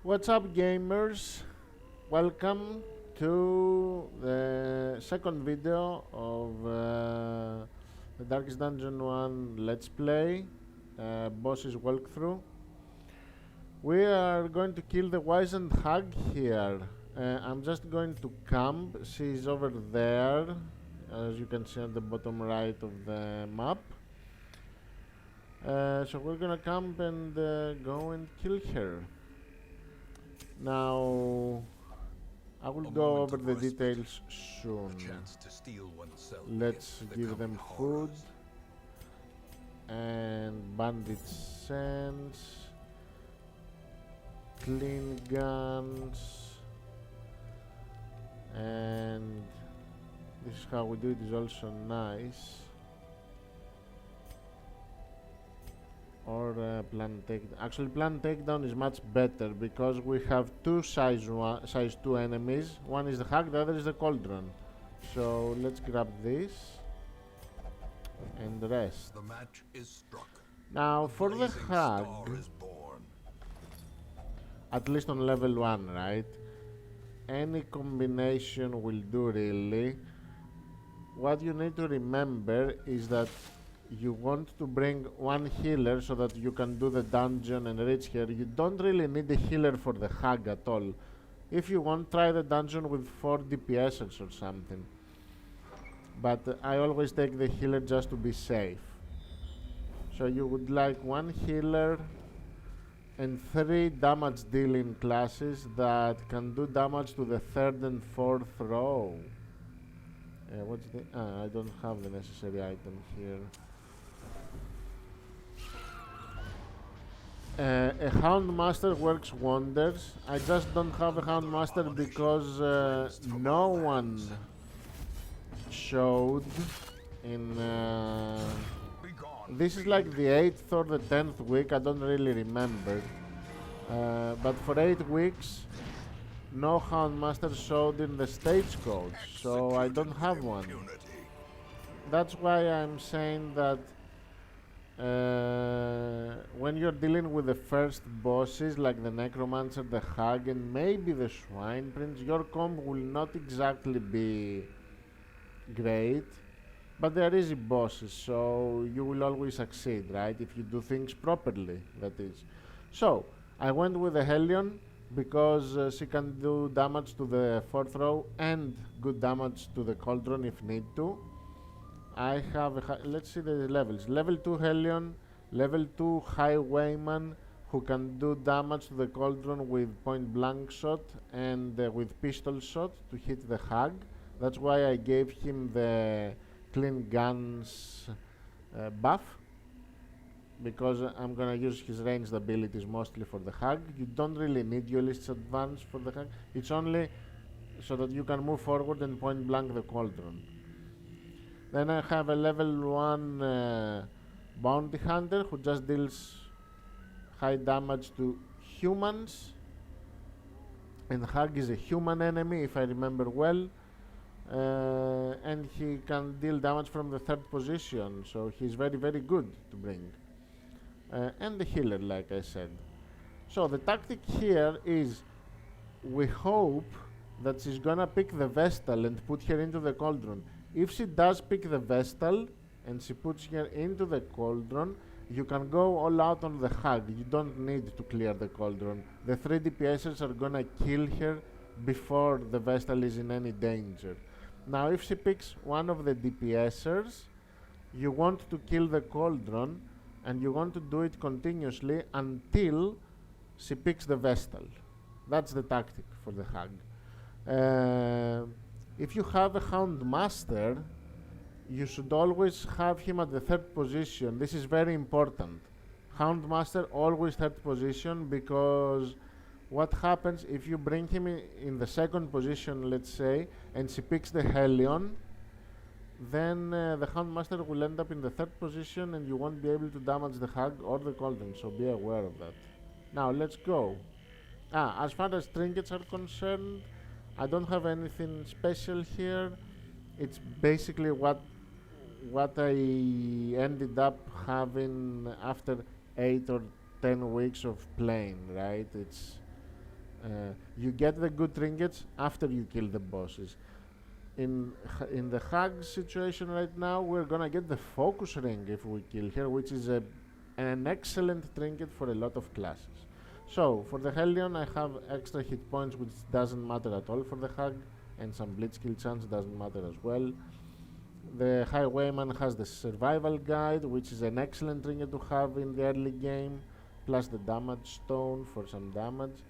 What's up, gamers? Welcome to the second video of the Darkest Dungeon 1 Let's Play bosses walkthrough. We are going to kill the wizened hag here. I'm just going to camp. She's over there, as you can see at the bottom right of the map. So we're gonna camp and go and kill her. Now, I will go over the details soon. Let's give them food and bandit sense, clean guns, and this is how we do it, is also nice. Or plan takedown. Actually, plan takedown is much better because we have two size 2 enemies. One is the hag, the other is the cauldron. So let's grab this and rest. The match is struck. Now for the hag, at least on level 1, right? Any combination will do really. What you need to remember is that you want to bring one healer so that you can do the dungeon and reach here. You don't really need a healer for the hag at all. If you want, try the dungeon with 4 DPSers or something. But I always take the healer just to be safe. So you would like one healer and 3 damage dealing classes that can do damage to the 3rd and 4th row. What's the... I don't have the necessary item here. A Houndmaster works wonders. I just don't have a Houndmaster because no one showed in... this is like the 8th or the 10th week, I don't really remember. But for 8 weeks, no Houndmaster showed in the stagecoach, so I don't have one. That's why I'm saying that when you're dealing with the first bosses like the Necromancer, the Hag, and maybe the Swine Prince, your combo will not exactly be great, but they're easy bosses, so you will always succeed, right? If you do things properly, that is. So, I went with the Hellion because she can do damage to the 4th row and good damage to the Cauldron if need to. I have let's see the levels. Level 2 Hellion, level 2 Highwayman, who can do damage to the Cauldron with point blank shot and with pistol shot to hit the hag. That's why I gave him the clean guns buff, because I'm gonna use his ranged abilities mostly for the hag. You don't really need duelist's advance for the hag. It's only so that you can move forward and point blank the Cauldron. Then I have a level 1 bounty hunter who just deals high damage to humans, and hag is a human enemy if I remember well, and he can deal damage from the 3rd position, so he's very good to bring. And the healer, like I said. So the tactic here is we hope that she's gonna pick the Vestal and put her into the Cauldron. If she does pick the Vestal and she puts her into the Cauldron, you can go all out on the hag. You don't need to clear the Cauldron. The 3 DPSers are gonna kill her before the Vestal is in any danger. Now if she picks one of the DPSers, you want to kill the Cauldron and you want to do it continuously until she picks the Vestal. That's the tactic for the hag. If you have a Houndmaster, you should always have him at the 3rd position. This is very important. Houndmaster always 3rd position, because what happens if you bring him in the 2nd position, let's say, and she picks the Hellion, then the Houndmaster will end up in the 3rd position and you won't be able to damage the hag or the Cauldron, so be aware of that. Now let's go. As far as trinkets are concerned, I don't have anything special here. It's basically what I ended up having after 8 or 10 weeks of playing, right? It's You get the good trinkets after you kill the bosses. In the hag situation right now, we're gonna get the focus ring if we kill her, which is an excellent trinket for a lot of classes. So for the Hellion, I have extra hit points, which doesn't matter at all for the hag, and some blitzkill chance doesn't matter as well. The Highwayman has the survival guide, which is an excellent trinket to have in the early game, plus the damage stone for some damage.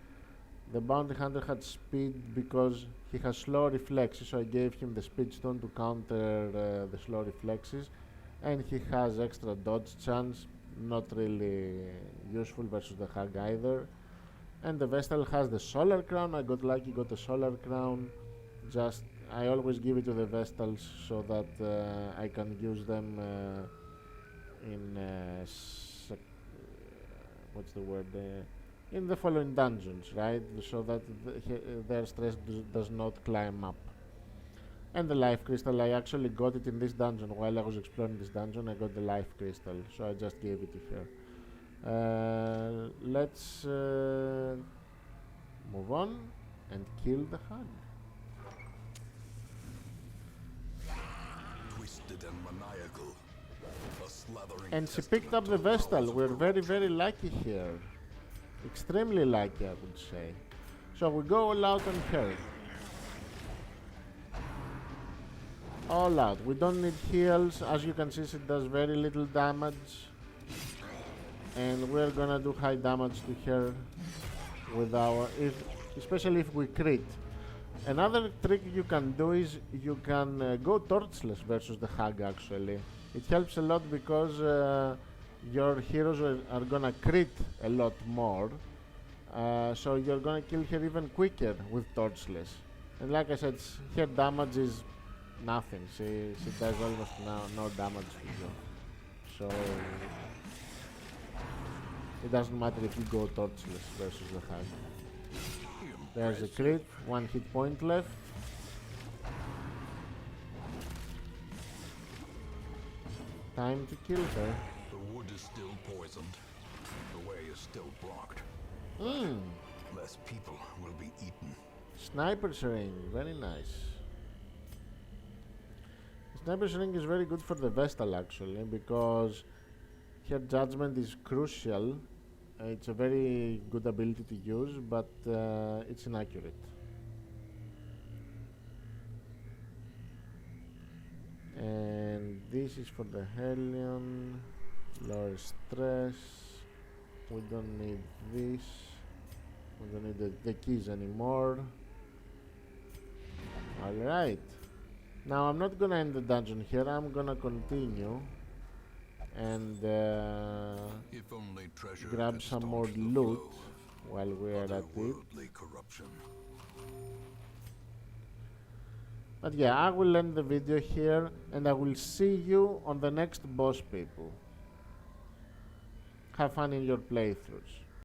The bounty hunter had speed because he has slow reflexes, so I gave him the speed stone to counter the slow reflexes, and he has extra dodge chance, not really useful versus the hag either. And the Vestal has the solar crown. I got lucky, got the solar crown. Just I always give it to the Vestals so that I can use them in what's the word? In the following dungeons, right? So that their stress does not climb up. And the life crystal, I actually got it in this dungeon. While I was exploring this dungeon, I got the life crystal, so I just gave it to her. Let's move on and kill the hag. Twisted and maniacal. And she picked up the Vestal. We're very, very lucky here. Extremely lucky, I would say. So we go all out on her. All out. We don't need heals. As you can see, she does very little damage. And we're gonna do high damage to her with our... especially if we crit. Another trick you can do is you can go torchless versus the hag actually. It helps a lot because your heroes are gonna crit a lot more, so you're gonna kill her even quicker with torchless. And like I said, her damage is nothing. She does almost no damage to you. So it doesn't matter if you go torchless versus the hag. There's a crit, 1 hit point left. Time to kill her. The wood is still poisoned. The way is still blocked. Less people will be eaten. Sniper's ring, very nice. Sniper's ring is very good for the Vestal actually, because her judgment is crucial. It's a very good ability to use, but it's inaccurate. And this is for the Hellion. Lower stress. We don't need this. We don't need the keys anymore. Alright. Now I'm not gonna end the dungeon here. I'm gonna continue and grab some more loot while we are at it. But yeah, I will end the video here and I will see you on the next boss, people. Have fun in your playthroughs.